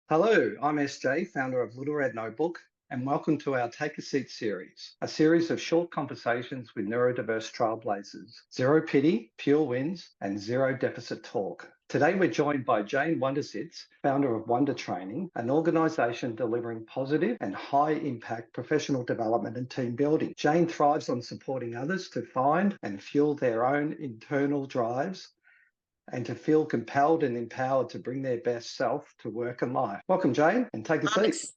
Hello, I'm SJ, founder of Little Red Notebook, and welcome to our Take a Seat series, a series of short conversations with neurodiverse trailblazers. Zero pity, pure wins, and zero deficit talk. Today we're joined by Jane Wundersitz, founder of WunderTraining, an organisation delivering positive and high-impact professional development and team building. Jane thrives on supporting others to find and fuel their own internal drives and to feel compelled and empowered to bring their best self to work and life. Welcome, Jane, and take a I'm seat.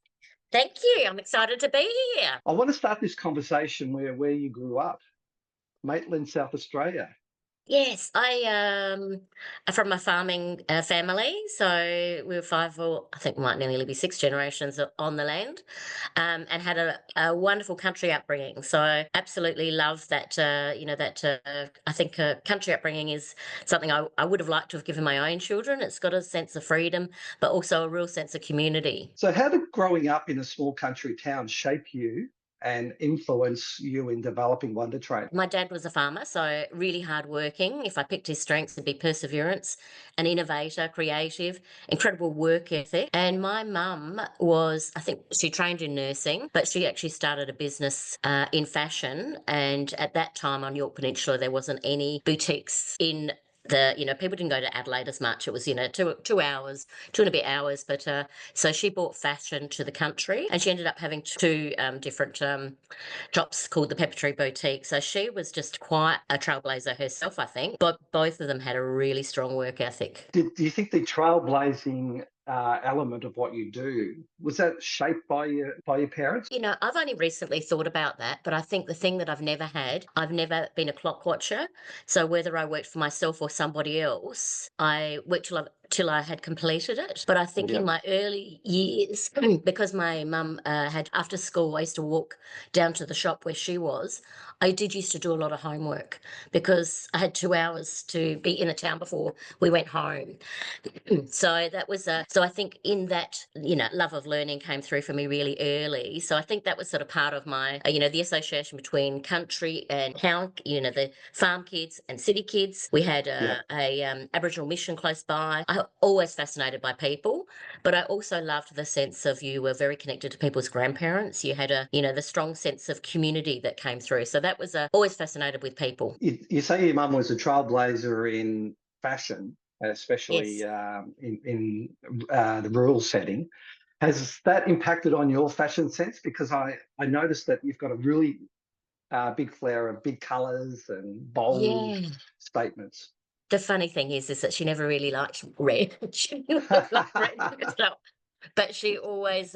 Thank you. I'm excited to be here. I want to start this conversation where you grew up, Maitland, South Australia. Yes, I'm from a farming family, so we were five, or I think might nearly be six generations on the land, and had a wonderful country upbringing. So I absolutely love that. I think country upbringing is something I would have liked to have given my own children. It's got a sense of freedom, but also a real sense of community. So how did growing up in a small country town shape you and influence you in developing WunderTraining? My dad was a farmer, so really hardworking. If I picked his strengths, it'd be perseverance, an innovator, creative, incredible work ethic. And my mum was, I think she trained in nursing, but she actually started a business in fashion. And at that time on York Peninsula, there wasn't any boutiques in people didn't go to Adelaide as much. It was, 2 hours, 2.5 hours. But so she brought fashion to the country, and she ended up having two different shops called the Pepper Tree Boutique. So she was just quite a trailblazer herself, I think. But both of them had a really strong work ethic. Do you think the trailblazing element of what you do was that shaped by your parents? I've only recently thought about that, but I think the thing that I've never been a clock watcher. So whether I worked for myself or somebody else, I worked till I had completed it. But I think Yeah. in my early years, because my mum had after school, I used to walk down to the shop where she was. I did used to do a lot of homework because I had 2 hours to be in a town before we went home. So that was so I think in that, love of learning came through for me really early. So I think that was sort of part of my, the association between country and town, the farm kids and city kids. We had Yeah. a Aboriginal mission close by. I always fascinated by people, but I also loved the sense of you were very connected to people's grandparents. You had the strong sense of community that came through. So that was always fascinated with people. You say your mum was a trailblazer in fashion, especially Yes. in the rural setting. Has that impacted on your fashion sense? Because I noticed that you've got a really big flair of big colours and bold Yeah. statements. The funny thing is that she never really liked red. She never liked red stuff. But she always,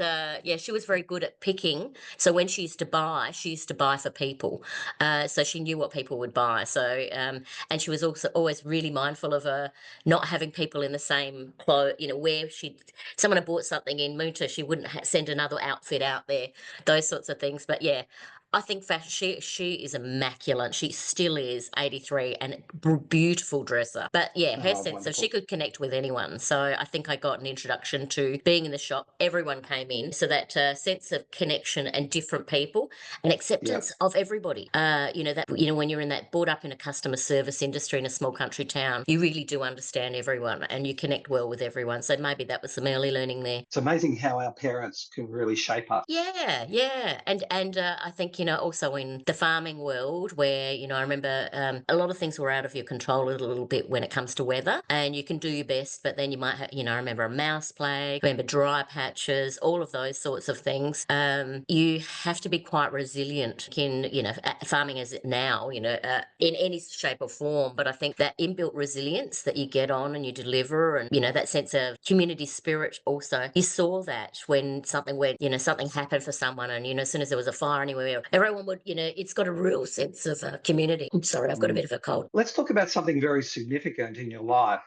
she was very good at picking. So when she used to buy for people. So she knew what people would buy. So, and she was also always really mindful of not having people in the same clothes, where someone had bought something in Moonta, she wouldn't send another outfit out there, those sorts of things. But yeah, I think fashion, she is immaculate. She still is 83 and beautiful dresser. But yeah, her Oh, sense, so she wonderful. could connect with anyone. So I think I got an introduction to being in the shop. Everyone came in. So that sense of connection and different people and Yeah. acceptance of everybody. When you're in that brought up in a customer service industry in a small country town, you really do understand everyone and you connect well with everyone. So maybe that was some early learning there. It's amazing how our parents can really shape us. Yeah, yeah. And I think, also in the farming world where, I remember a lot of things were out of your control a little bit when it comes to weather and you can do your best, but then you might have, I remember a mouse plague, remember dry patches, all of those sorts of things. You have to be quite resilient in, farming as it now, in any shape or form. But I think that inbuilt resilience that you get on and you deliver and, that sense of community spirit also, you saw that when something happened for someone and, as soon as there was a fire anywhere, everyone would, it's got a real sense of community. I'm sorry, I've got a bit of a cold. Let's talk about something very significant in your life,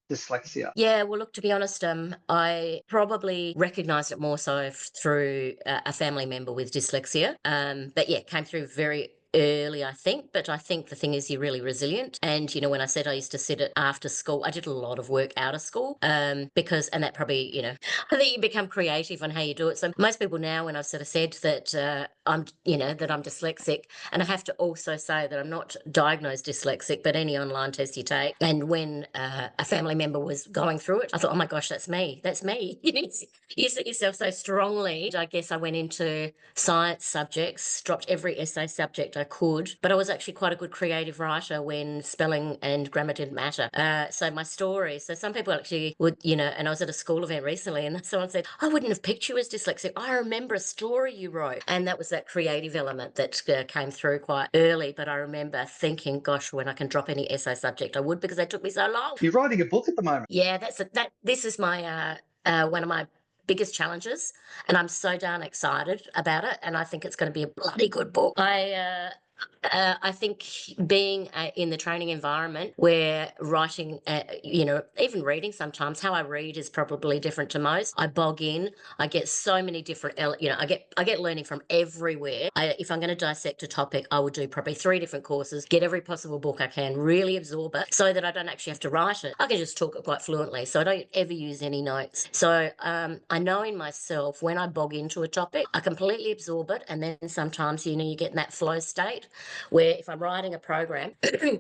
dyslexia. Yeah, well, look, to be honest, I probably recognised it more so through a family member with dyslexia. But yeah, came through very early, I think. But I think the thing is, you're really resilient. And when I said I used to sit at after school, I did a lot of work out of school because, that probably, I think you become creative on how you do it. So most people now, when I've sort of said that that I'm dyslexic. And I have to also say that I'm not diagnosed dyslexic, but any online test you take. And when a family member was going through it, I thought, oh my gosh, that's me. That's me. You see yourself so strongly. I guess I went into science subjects, dropped every essay subject I could, but I was actually quite a good creative writer when spelling and grammar didn't matter. So my stories, so some people actually would, and I was at a school event recently and someone said, I wouldn't have picked you as dyslexic. I remember a story you wrote. And that was that creative element that came through quite early. But I remember thinking, gosh, when I can drop any essay subject, I would, because they took me so long. You're writing a book at the moment. Yeah, this is my one of my biggest challenges, and I'm so darn excited about it, and I think it's going to be a bloody good book. I think being in the training environment where writing, even reading sometimes, how I read is probably different to most. I bog in. I get so many different, I get learning from everywhere. If I'm going to dissect a topic, I would do probably 3 different courses, get every possible book I can, really absorb it so that I don't actually have to write it. I can just talk it quite fluently, so I don't ever use any notes. So I know in myself, when I bog into a topic, I completely absorb it, and then sometimes, you get in that flow state where if I'm writing a program,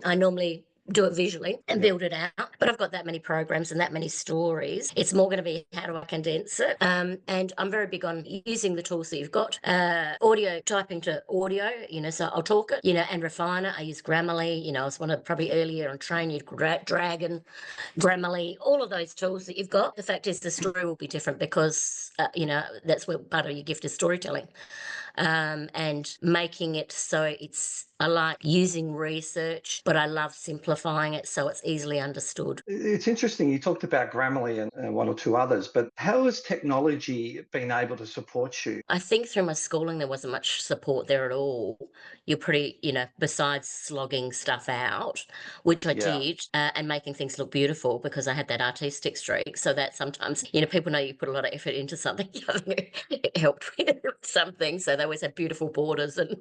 I normally do it visually and build it out. But I've got that many programs and that many stories. It's more going to be, how do I condense it? And I'm very big on using the tools that you've got. Audio, typing to audio, so I'll talk it, and refine it. I use Grammarly, I was one of probably earlier on Train, you'd Dragon, Grammarly, all of those tools that you've got. The fact is the story will be different because, that's where part of your gift is storytelling. And making it so I like using research, but I love simplifying it so it's easily understood. It's interesting. You talked about Grammarly and 1 or 2 others, but how has technology been able to support you? I think through my schooling, there wasn't much support there at all. You're pretty, besides slogging stuff out, which I Yeah. did, and making things look beautiful because I had that artistic streak. So that sometimes, people know you put a lot of effort into something. It helped with something. So they always had beautiful borders and,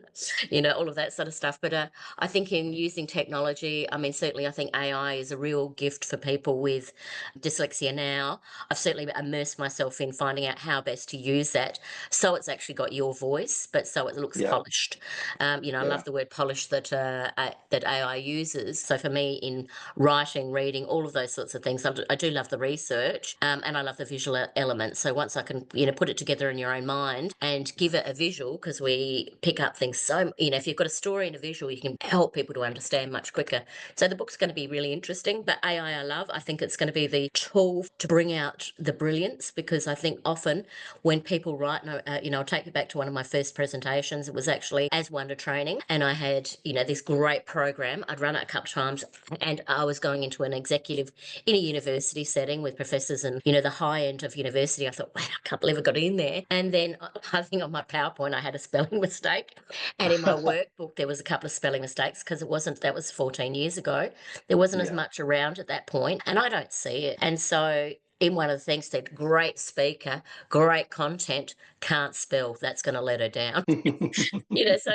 all of that sort of stuff. But I think in using technology, I mean, certainly I think AI is a real gift for people with dyslexia now. I've certainly immersed myself in finding out how best to use that so it's actually got your voice, but so it looks Yeah. polished. I love the word polished that that AI uses. So for me, in writing, reading, all of those sorts of things, I do love the research, and I love the visual element. So once I can, put it together in your own mind and give it a visual, because we pick up things so, if you've got a story and a visual, you can help people to understand much quicker. So the book's going to be really interesting. But AI, I love. I think it's going to be the tool to bring out the brilliance, because I think often when people write, I'll take you back to one of my first presentations. It was actually as WunderTraining, and I had, this great program. I'd run it a couple of times, and I was going into an executive in a university setting with professors and, the high end of university. I thought, wow, I can't believe I got in there. And then I think on my PowerPoint, I had a spelling mistake. And in my workbook, there was a couple of spelling mistakes because that was 14 years ago. There wasn't as much around at that point, and I don't see it. And so in one of the things said, great speaker, great content, can't spell. That's going to let her down. So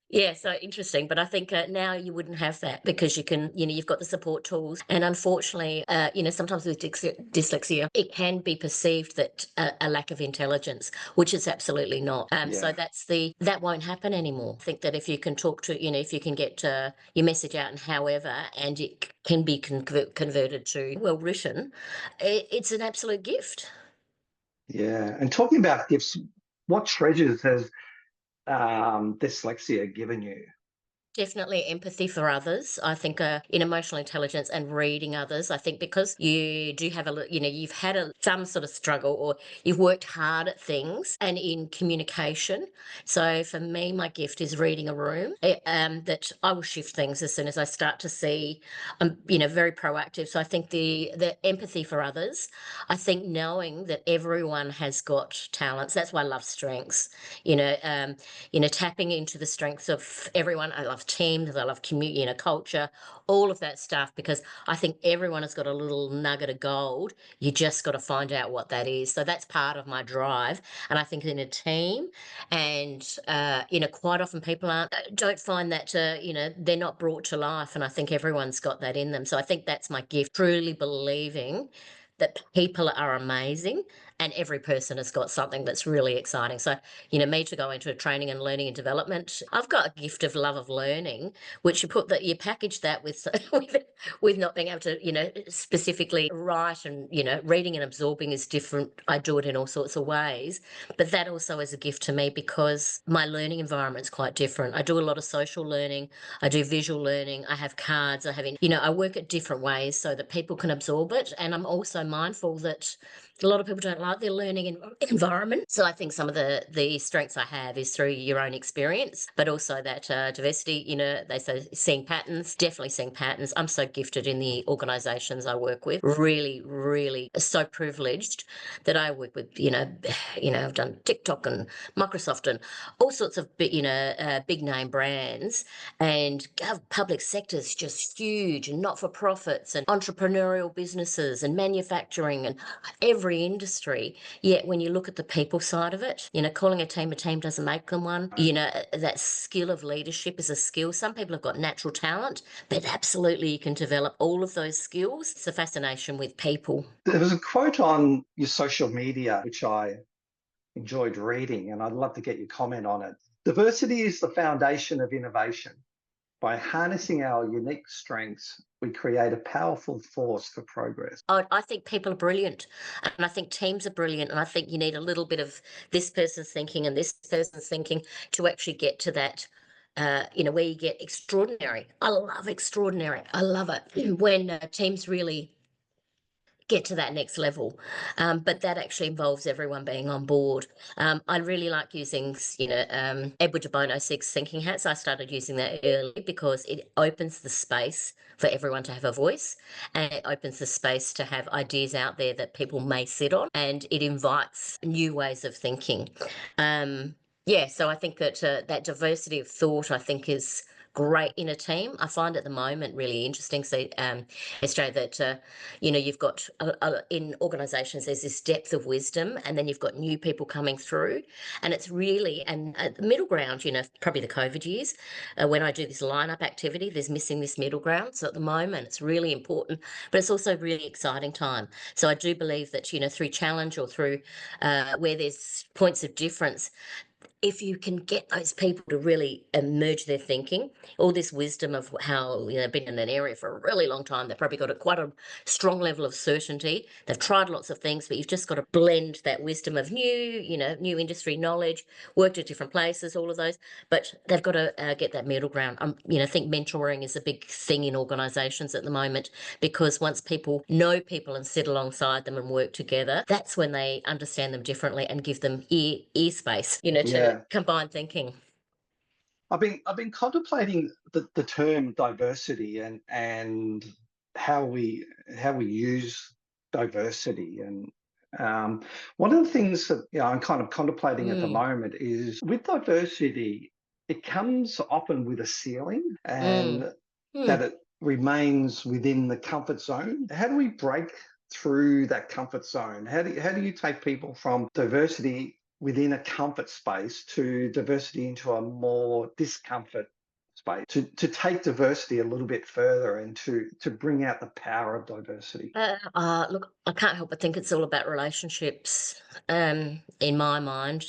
yeah, so interesting. But I think now you wouldn't have that because you can, you've got the support tools. And unfortunately, sometimes with dyslexia, it can be perceived that a lack of intelligence, which is absolutely not. So that won't happen anymore. I think that if you can talk to, if you can get your message out and however, and it can be converted to well written, it's an absolute gift. Yeah. And talking about gifts, what treasures has dyslexia given you? Definitely empathy for others. I think in emotional intelligence and reading others, I think because you do have you've had some sort of struggle or you've worked hard at things and in communication. So for me, my gift is reading a room, that I will shift things as soon as I start to see, very proactive. So I think the empathy for others, I think knowing that everyone has got talents, that's why I love strengths, tapping into the strengths of everyone. I love teams, I love community, culture, all of that stuff, because I think everyone has got a little nugget of gold. You just got to find out what that is. So that's part of my drive. And I think in a team and, quite often people don't find that, they're not brought to life. And I think everyone's got that in them. So I think that's my gift, truly believing that people are amazing and every person has got something that's really exciting. So, me to go into training and learning and development, I've got a gift of love of learning, which you package that with with not being able to, specifically write, and reading and absorbing is different. I do it in all sorts of ways, but that also is a gift to me because my learning environment's quite different. I do a lot of social learning, I do visual learning, I have cards, I work at different ways so that people can absorb it. And I'm also mindful that a lot of people don't like their learning environment. So I think some of the strengths I have is through your own experience, but also that diversity. They say seeing patterns, definitely seeing patterns. I'm so gifted in the organisations I work with. Really, really so privileged that I work with. I've done TikTok and Microsoft and all sorts of big name brands, and public sector's just huge, and not for profits and entrepreneurial businesses and manufacturing and every industry. Yet when you look at the people side of it, calling a team doesn't make them one. That skill of leadership is a skill. Some people have got natural talent, but absolutely you can develop all of those skills. It's a fascination with people. There was a quote on your social media, which I enjoyed reading, and I'd love to get your comment on it. Diversity is the foundation of innovation. By harnessing our unique strengths, we create a powerful force for progress. I think people are brilliant, and I think teams are brilliant, and I think you need a little bit of this person's thinking and this person's thinking to actually get to that, where you get extraordinary. I love extraordinary. I love it when teams really get to that next level. But that actually involves everyone being on board. I really like using, Edward de Bono's six thinking hats. I started using that early because it opens the space for everyone to have a voice, and it opens the space to have ideas out there that people may sit on, and it invites new ways of thinking. So I think that that diversity of thought, I think, is great in a team. I find at the moment really interesting. So, Australia, that you've got in organisations there's this depth of wisdom, and then you've got new people coming through, and it's really the middle ground. Probably the COVID years, when I do this lineup activity, there's missing this middle ground. So at the moment, it's really important, but it's also a really exciting time. So I do believe that through challenge or through where there's points of difference, if you can get those people to really emerge their thinking, all this wisdom of how been in an area for a really long time, they've probably got quite a strong level of certainty. They've tried lots of things, but you've just got to blend that wisdom of new industry knowledge, worked at different places, all of those. But they've got to get that middle ground. I think mentoring is a big thing in organisations at the moment, because once people know people and sit alongside them and work together, that's when they understand them differently and give them ear space, to combine thinking. I've been contemplating the term diversity and how we use diversity. And one of the things that I'm kind of contemplating at the moment is, with diversity, it comes often with a ceiling, and that it remains within the comfort zone. How do we break through that comfort zone? How do you take people from diversity within a comfort space to diversity into a more discomfort space, to take diversity a little bit further and to bring out the power of diversity? Look, I can't help but think it's all about relationships. In my mind,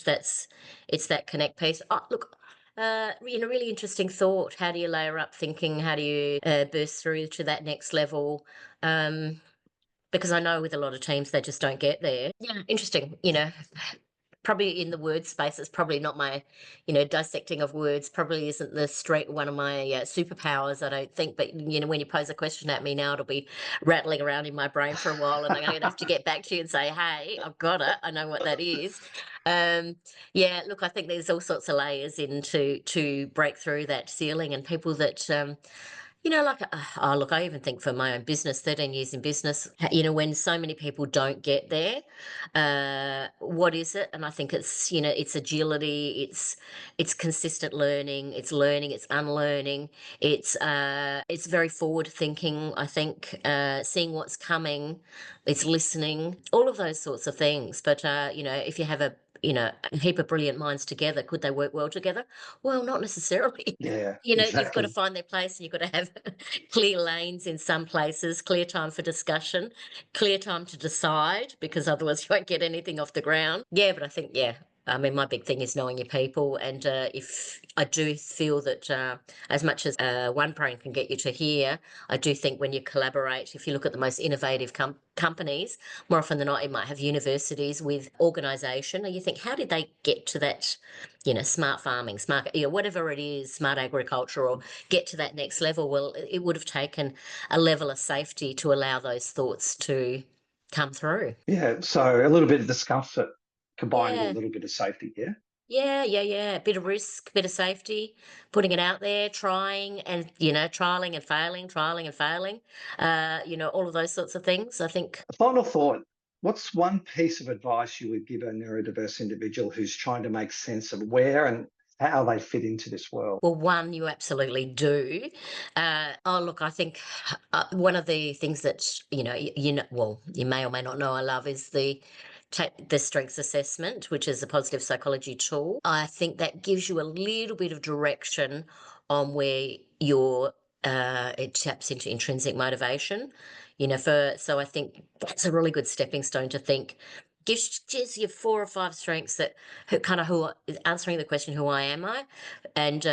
it's that connect piece. Look, really interesting thought. How do you layer up thinking? How do you burst through to that next level? Because I know with a lot of teams they just don't get there. Yeah, interesting. Probably in the word space, it's probably not my, dissecting of words probably isn't one of my superpowers, I don't think. But, when you pose a question at me now, it'll be rattling around in my brain for a while, and I'm going to have to get back to you and say, hey, I've got it. I know what that is. Look, I think there's all sorts of layers to break through that ceiling, and people that, look, I even think for my own business, 13 years in business, when so many people don't get there, what is it? And I think it's agility, it's consistent learning, it's unlearning, it's very forward thinking, I think, seeing what's coming, it's listening, all of those sorts of things. But, if you have a heap of brilliant minds together, could they work well together? Well, not necessarily. Yeah, You've got to exactly. find their place, and you've got to have clear lanes in some places, clear time for discussion, clear time to decide, because otherwise you won't get anything off the ground. Yeah, but I think, yeah, I mean, my big thing is knowing your people. And if I do feel that as much as one brain can get you to here, I do think when you collaborate, if you look at the most innovative companies, more often than not, it might have universities with organisation, and you think, how did they get to that, smart farming, smart, whatever it is, smart agriculture, or get to that next level? Well, it would have taken a level of safety to allow those thoughts to come through. Yeah, so a little bit of discomfort combined with a Yeah. little bit of safety, yeah? Yeah, yeah, yeah. Bit of risk, bit of safety, putting it out there, trying and, trialing and failing, trialing and failing, all of those sorts of things. I think, A final thought. What's one piece of advice you would give a neurodiverse individual who's trying to make sense of where and how they fit into this world? well, one, you absolutely do. Oh, look, I think one of the things that, well, you may or may not know I love is the strengths assessment, which is a positive psychology tool. I think that gives you a little bit of direction on where it taps into intrinsic motivation. So I think that's a really good stepping stone to think. Gives you 4 or 5 strengths that answering the question, who I am I, and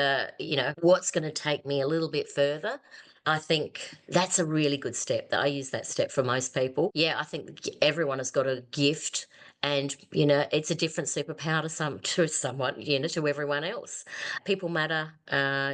what's going to take me a little bit further. I think that's a really good step. That I use that step for most people. Yeah, I think everyone has got a gift, and it's a different superpower to someone, to everyone else. People matter.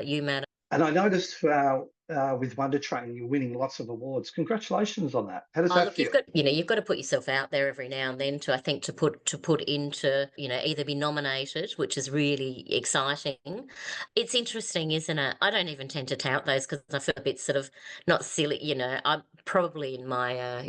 You matter. And I noticed with WunderTraining, you're winning lots of awards. Congratulations on that. How does Oh, that look, feel? you've got to put yourself out there every now and then to put into, either be nominated, which is really exciting. It's interesting, isn't it? I don't even tend to tout those because I feel a bit sort of not silly. I'm probably in my,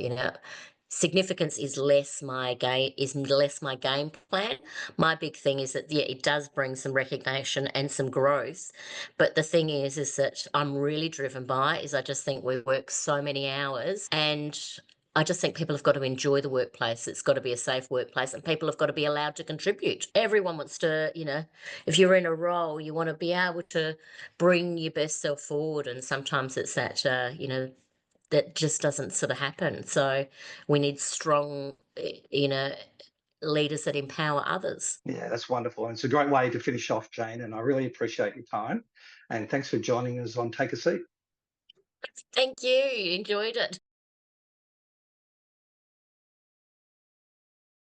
significance is less my game plan. My big thing is that, yeah, it does bring some recognition and some growth. But the thing is that I'm really driven by is I just think we work so many hours, and I just think people have got to enjoy the workplace. It's got to be a safe workplace, and people have got to be allowed to contribute. Everyone wants to, if you're in a role, you want to be able to bring your best self forward. And sometimes it's that, that just doesn't sort of happen. So we need strong, leaders that empower others. Yeah, that's wonderful. And it's a great way to finish off, Jane. And I really appreciate your time. And thanks for joining us on Take a Seat. Thank you. Enjoyed it.